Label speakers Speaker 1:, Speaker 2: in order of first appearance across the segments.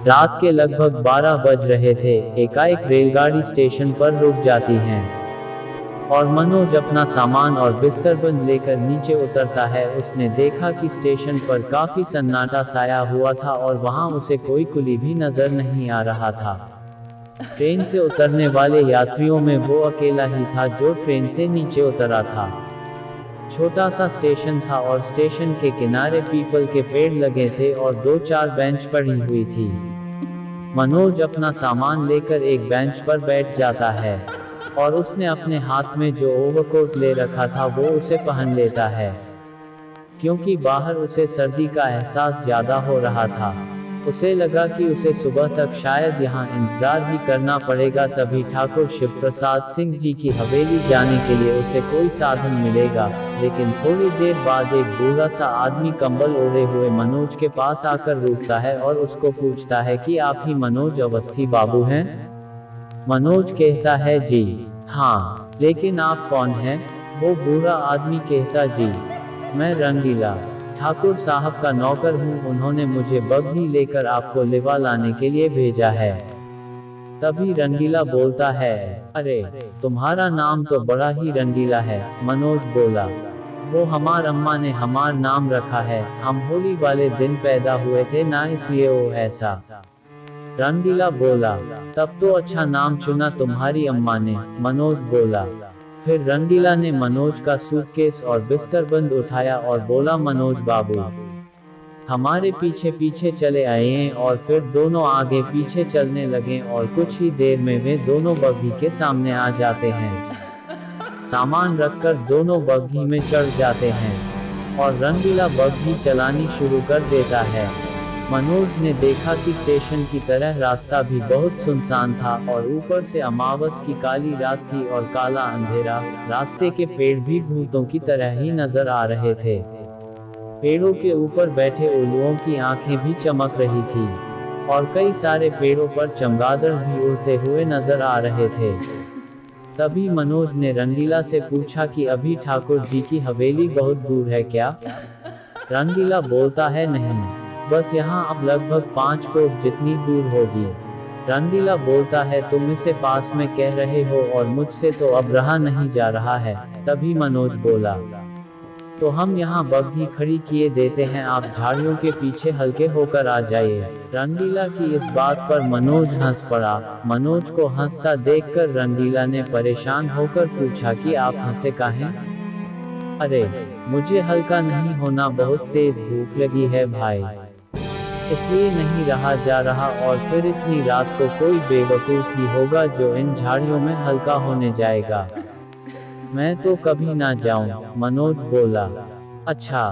Speaker 1: रात के लगभग 12 बज रहे थे। एकाएक रेलगाड़ी स्टेशन पर रुक जाती है और मनोज अपना सामान और बिस्तरबंद लेकर नीचे उतरता है। उसने देखा कि स्टेशन पर काफी सन्नाटा छाया हुआ था और वहां उसे कोई कुली भी नजर नहीं आ रहा था। ट्रेन से उतरने वाले यात्रियों में वो अकेला ही था जो ट्रेन से नीचे उतरा था। छोटा सा स्टेशन था और स्टेशन के किनारे पीपल के पेड़ लगे थे और 2-4 बेंच पड़ी हुई थी। मनोज अपना सामान लेकर एक बेंच पर बैठ जाता है और उसने अपने हाथ में जो ओवरकोट ले रखा था वो उसे पहन लेता है, क्योंकि बाहर उसे सर्दी का एहसास ज्यादा हो रहा था। उसे लगा कि उसे सुबह तक शायद यहाँ इंतजार ही करना पड़ेगा, तभी ठाकुर शिव प्रसाद सिंह जी की हवेली जाने के लिए उसे कोई साधन मिलेगा। लेकिन थोड़ी देर बाद एक बूढ़ा सा आदमी कंबल ओढ़े हुए मनोज के पास आकर रुकता है और उसको पूछता है कि आप ही मनोज अवस्थी बाबू हैं? मनोज कहता है जी हाँ, लेकिन आप कौन हैं? वो बूढ़ा आदमी कहता जी मैं रंगीला, ठाकुर साहब का नौकर हूँ, उन्होंने मुझे बग्घी लेकर आपको लिवा लाने के लिए भेजा है। तभी रंगीला बोलता है, अरे तुम्हारा नाम तो बड़ा ही रंगीला है। मनोज बोला, वो हमार अम्मा ने हमार नाम रखा है, हम होली वाले दिन पैदा हुए थे ना, इसलिए वो ऐसा। रंगीला बोला, तब तो अच्छा नाम चुना तुम्हारी अम्मा ने। मनोज बोला। फिर रंगीला ने मनोज का सूटकेस और बिस्तरबंद उठाया और बोला, मनोज बाबू हमारे पीछे पीछे चले आए और फिर दोनों आगे पीछे चलने लगे और कुछ ही देर में वे दोनों बग्घी के सामने आ जाते हैं। सामान रखकर दोनों बग्घी में चढ़ जाते हैं और रंगीला बग्घी चलानी शुरू कर देता है। मनोज ने देखा कि स्टेशन की तरह रास्ता भी बहुत सुनसान था और ऊपर से अमावस की काली रात थी और काला अंधेरा। रास्ते के पेड़ भी भूतों की तरह ही नजर आ रहे थे। पेड़ों के ऊपर बैठे उल्लुओं की आंखें भी चमक रही थी और कई सारे पेड़ों पर चमगादड़ भी उड़ते हुए नजर आ रहे थे। तभी मनोज ने रंगीला से पूछा कि अभी ठाकुर जी की हवेली बहुत दूर है क्या? रंगीला बोलता है, नहीं, बस यहाँ अब लगभग 5 कोस जितनी दूर होगी। रंगीला बोलता है, तुम इसे पास में कह रहे हो और मुझसे तो अब रहा नहीं जा रहा है। तभी मनोज बोला, तो हम यहाँ बग्घी खड़ी किए देते हैं, आप झाड़ियों के पीछे हल्के होकर आ जाइए। रंगीला की इस बात पर मनोज हंस पड़ा। मनोज को हंसता देखकर रंगीला ने परेशान होकर पूछा कि आप हंसे काहे? अरे मुझे हल्का नहीं होना, बहुत तेज भूख लगी है भाई, इसलिए नहीं रहा जा रहा, और फिर इतनी रात को कोई बेवकूफ ही होगा जो इन झाड़ियों में हल्का होने जाएगा। मैं तो कभी ना जाऊं। मनोज बोला, अच्छा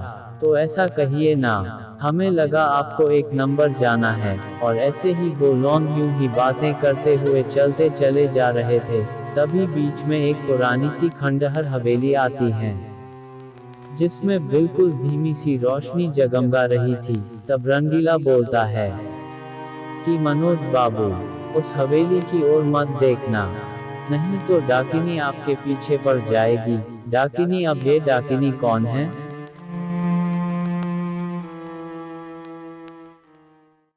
Speaker 1: तो ऐसा कहिए ना, हमें लगा आपको एक नंबर जाना है। और ऐसे ही वो लोग यूं ही बातें करते हुए चलते चले जा रहे थे। तभी बीच में एक पुरानी सी खंडहर हवेली आती है जिसमें बिल्कुल धीमी सी रोशनी जगमगा रही थी। तब रंगीला बोलता है कि मनोज बाबू उस हवेली की ओर मत देखना, नहीं तो डाकिनी आपके पीछे पड़ जाएगी। डाकिनी? अब ये डाकिनी कौन है?